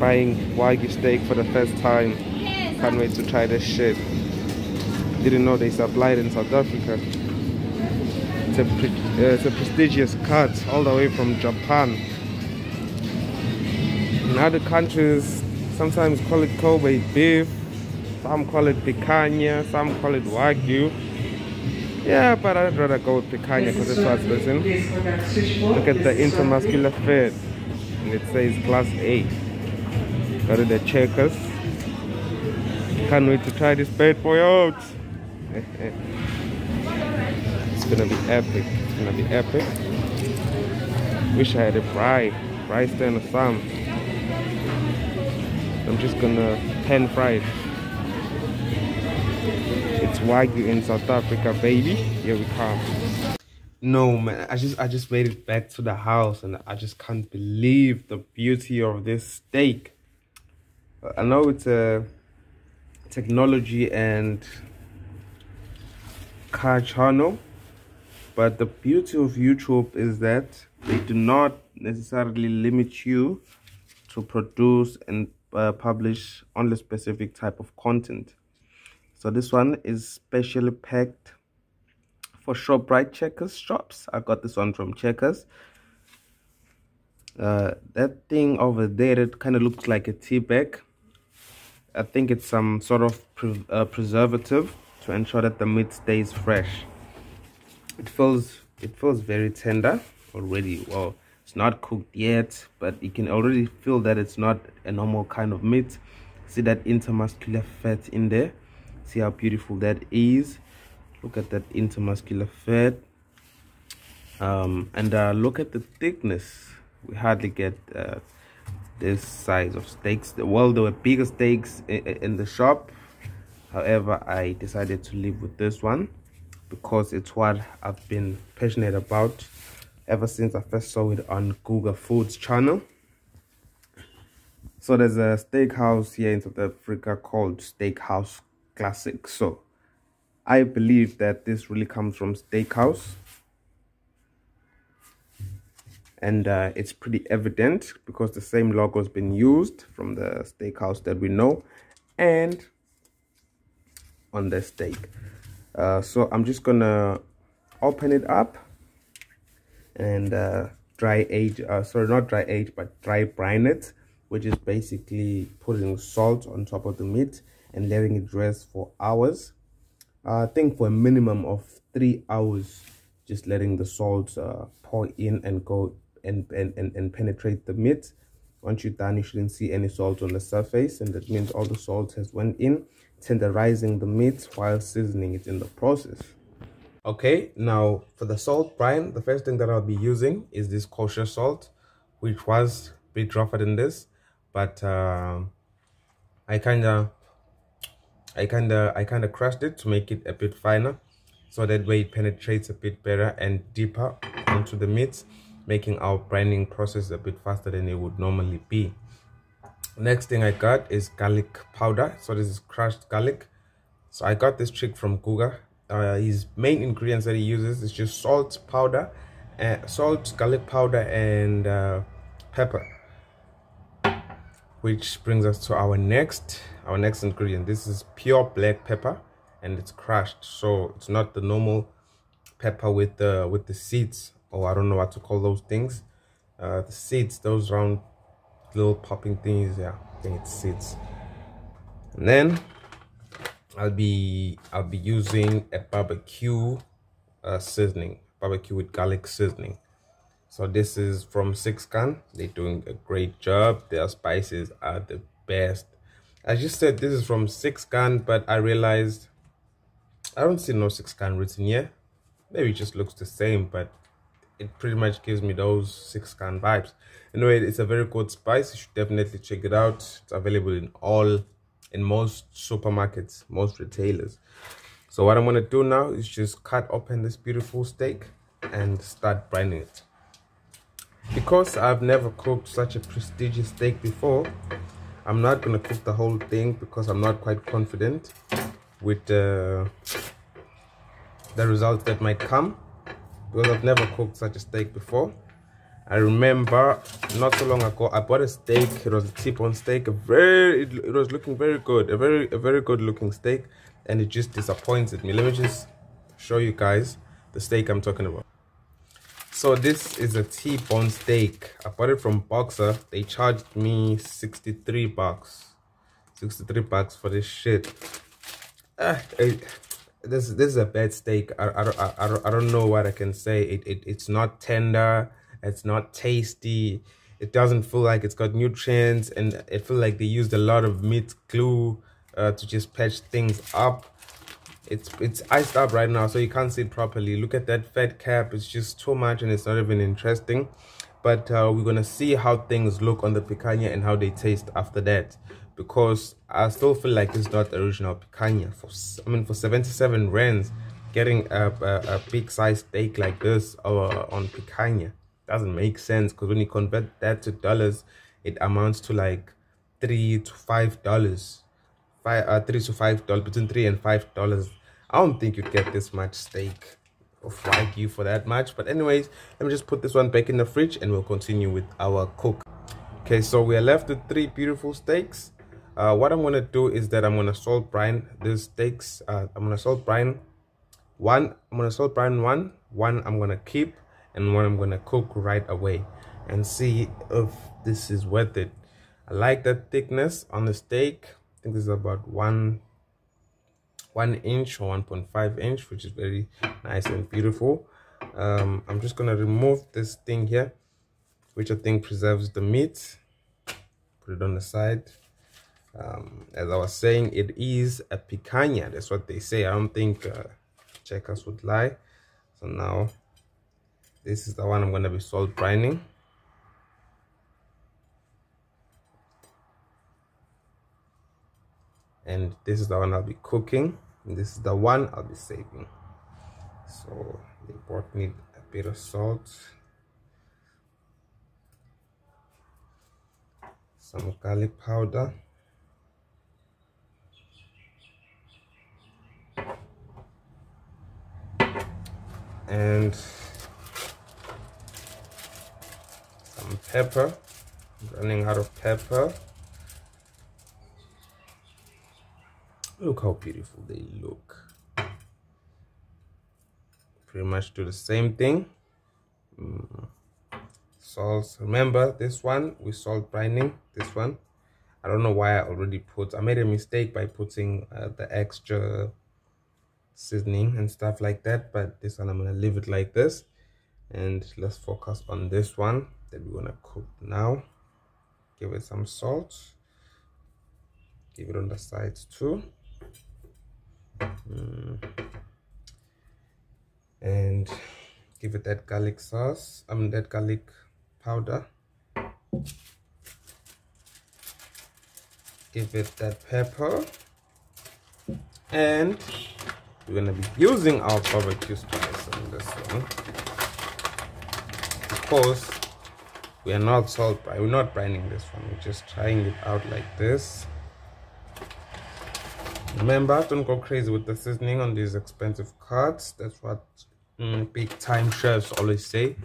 buying Wagyu steak for the first time. Can't wait to try this shit. Didn't know they supplied in South Africa. It's a prestigious cut all the way from Japan. In other countries, sometimes call it Kobe beef, some call it Picanha, some call it Wagyu. Yeah, but I'd rather go with Picanha because it's what's missing. Look at the intermuscular fat, and it says class A. Got it at Checkers. Can't wait to try this bad boy out. It's gonna be epic. It's gonna be epic. Wish I had a fry stand or some. I'm just gonna pan fry it. It's Wagyu in South Africa, baby. Here we come. No man, I just made it back to the house and I just can't believe the beauty of this steak. I know it's a technology and car channel, but the beauty of YouTube is that they do not necessarily limit you to produce and publish only specific type of content. So this one is specially packed for ShopRite Checkers shops. I got this one from Checkers. That thing over there, it kind of looks like a tea bag. I think it's some sort of preservative to ensure that the meat stays fresh. It feels very tender already. Well, it's not cooked yet, but you can already feel that it's not a normal kind of meat. See that intermuscular fat in there? See how beautiful that is. Look at that intermuscular fat. And look at the thickness. We hardly get this size of steaks. Well, there were bigger steaks in the shop. However, I decided to live with this one because it's what I've been passionate about ever since I first saw it on Google Foods channel. So there's a steakhouse here in South Africa called Steakhouse Classic. So I believe that this really comes from Steakhouse, and it's pretty evident because the same logo has been used from the steakhouse that we know and on the steak. So I'm just gonna open it up and dry brine it, which is basically putting salt on top of the meat and letting it rest for hours. I think for a minimum of 3 hours, just letting the salt pour in and go and penetrate the meat. Once you're done, you shouldn't see any salt on the surface, and that means all the salt has went in, tenderizing the meat while seasoning it in the process. Okay, now for the salt brine, the first thing that I'll be using is this kosher salt, which was a bit rougher than this, but I kind of crushed it to make it a bit finer, so that way it penetrates a bit better and deeper onto the meat, making our brining process a bit faster than it would normally be. Next thing I got is garlic powder. So this is crushed garlic. So I got this trick from Google. His main ingredients that he uses is just salt, garlic powder, and pepper. Which brings us to our next ingredient. This is pure black pepper, and it's crushed, so it's not the normal pepper with the seeds, or I don't know what to call those things. The seeds, those round little popping things. Yeah, I think it's seeds. And then I'll be using a barbecue seasoning, barbecue with garlic seasoning. So this is from Six Gun. They're doing a great job. Their spices are the best. I just said this is from Six Gun, but I realized I don't see no Six Gun written here. Maybe it just looks the same, but it pretty much gives me those Six Gun vibes. Anyway, it's a very good spice. You should definitely check it out. It's available in most supermarkets, most retailers. So what I'm gonna do now is just cut open this beautiful steak and start brining it. Because I've never cooked such a prestigious steak before, I'm not gonna cook the whole thing because I'm not quite confident with the results that might come, because I've never cooked such a steak before. I remember not so long ago I bought a steak. It was a T-bone steak. It was looking very good, a very good looking steak, and it just disappointed me. Let me just show you guys the steak I'm talking about. So this is a T-bone steak. I bought it from Boxer. They charged me 63 bucks. 63 bucks for this shit. This is a bad steak. I don't know what I can say. It's not tender. It's not tasty. It doesn't feel like it's got nutrients, and it feels like they used a lot of meat glue to just patch things up. It's iced up right now, so you can't see it properly. Look at that fat cap. It's just too much, and it's not even interesting. But we're gonna see how things look on the picanha and how they taste after that, because I still feel like it's not the original picanha. For 77 rands, getting a big size steak like this on picanha doesn't make sense, because when you convert that to dollars, it amounts to like $3 to $5. $3 to $5, between $3 and $5. I don't think you'd get this much steak of Wagyu for that much. But anyways, let me just put this one back in the fridge and we'll continue with our cook. Okay, so we are left with 3 beautiful steaks. What I'm gonna do is that I'm gonna salt brine these steaks. I'm gonna salt brine one. One I'm gonna keep, and one I'm gonna cook right away and see if this is worth it. I like that thickness on the steak. I think this is about 1 inch or 1.5 inch, which is very nice and beautiful. I'm just gonna remove this thing here, which I think preserves the meat. Put it on the side. As I was saying, it is a picanha. That's what they say. I don't think checkers would lie. So now this is the one I'm gonna be salt brining. And this is the one I'll be cooking, and this is the one I'll be saving. So they both need a bit of salt, some garlic powder, and some pepper. I'm running out of pepper. Look how beautiful they look. Pretty much do the same thing. Salt. Remember this one, we salt brining this one. I don't know why I made a mistake by putting the extra seasoning and stuff like that, but this one I'm gonna leave it like this. And let's focus on this one that we're gonna cook now. Give it some salt. Give it on the sides too. And give it that garlic sauce, that garlic powder. Give it that pepper, and we're gonna be using our barbecue spice on this one, because we're not brining this one. We're just trying it out like this. Remember, don't go crazy with the seasoning on these expensive cuts. That's what big time chefs always say.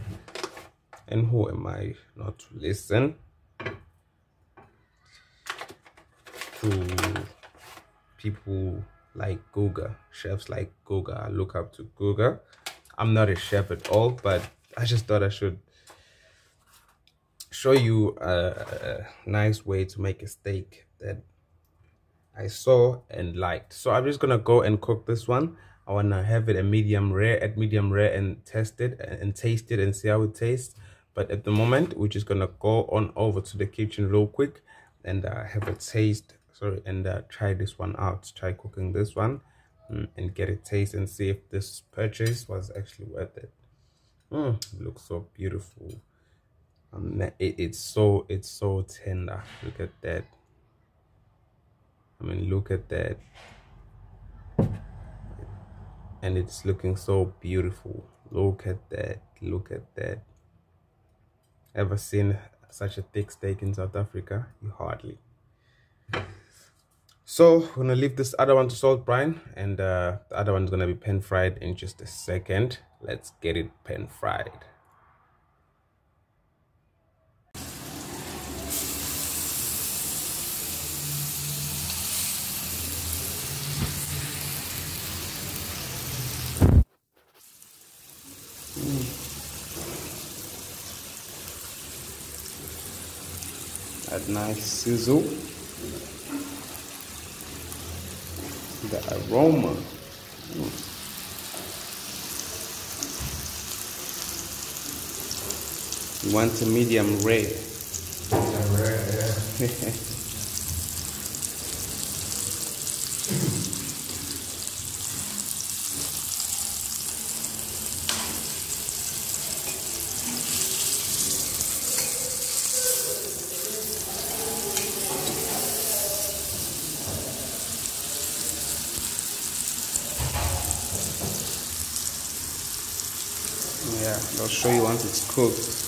And who am I not to listen to people like Guga, chefs like Guga? I look up to Guga. I'm not a chef at all, but I just thought I should show you a nice way to make a steak that I saw and liked. So I'm just gonna go and cook this one. I wanna have it at medium rare and test it and taste it and see how it tastes. But at the moment, we're just gonna go on over to the kitchen real quick and have a taste. And try this one out. Try cooking this one and get a taste and see if this purchase was actually worth it. It looks so beautiful. It's so tender. Look at that. I mean, look at that. And it's looking so beautiful. Look at that. Look at that. Ever seen such a thick steak in South Africa? You hardly. So we're gonna leave this other one to salt brine, and the other one's gonna be pan fried in just a second. Let's get it pan fried. that nice sizzle. The aroma. You want a medium rare. Medium rare, yeah. Yeah, I'll show you once it's cooked.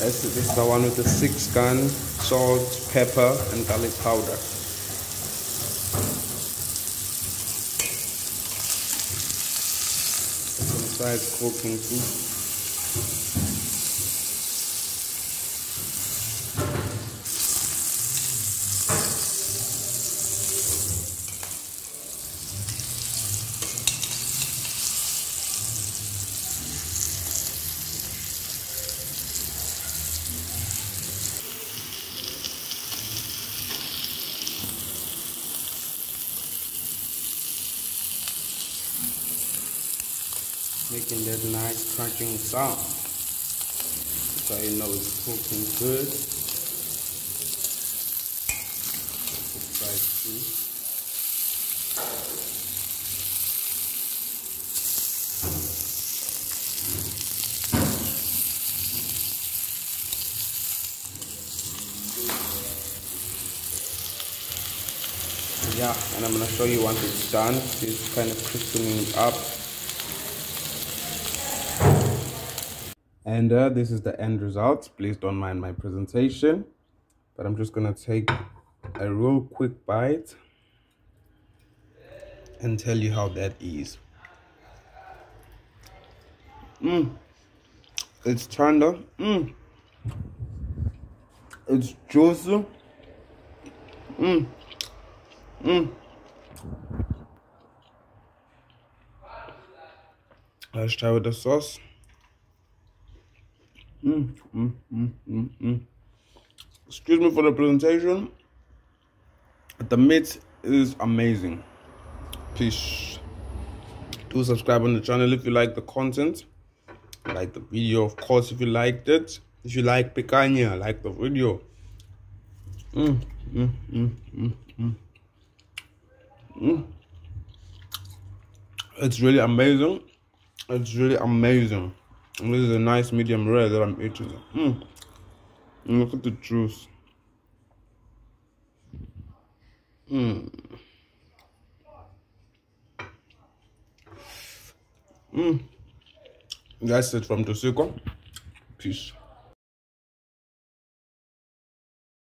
This is the one with the 6-gun, salt, pepper, and garlic powder. Inside cooking too. Making that nice crunching sound. So you know it's cooking good. Side too. Yeah, and I'm gonna show you once it's done. It's kind of crispening up. And this is the end result. Please don't mind my presentation, but I'm just gonna take a real quick bite and tell you how that is. It's tender. It's juicy. Let's try with the sauce. Excuse me for the presentation. The meat is amazing. Please do subscribe on the channel if you like the content. Like the video, of course, if you liked it. If you like picanha, like the video. It's really amazing. It's really amazing. And this is a nice medium rare that I'm eating. Look at the juice. That's it from Tosiko. Peace.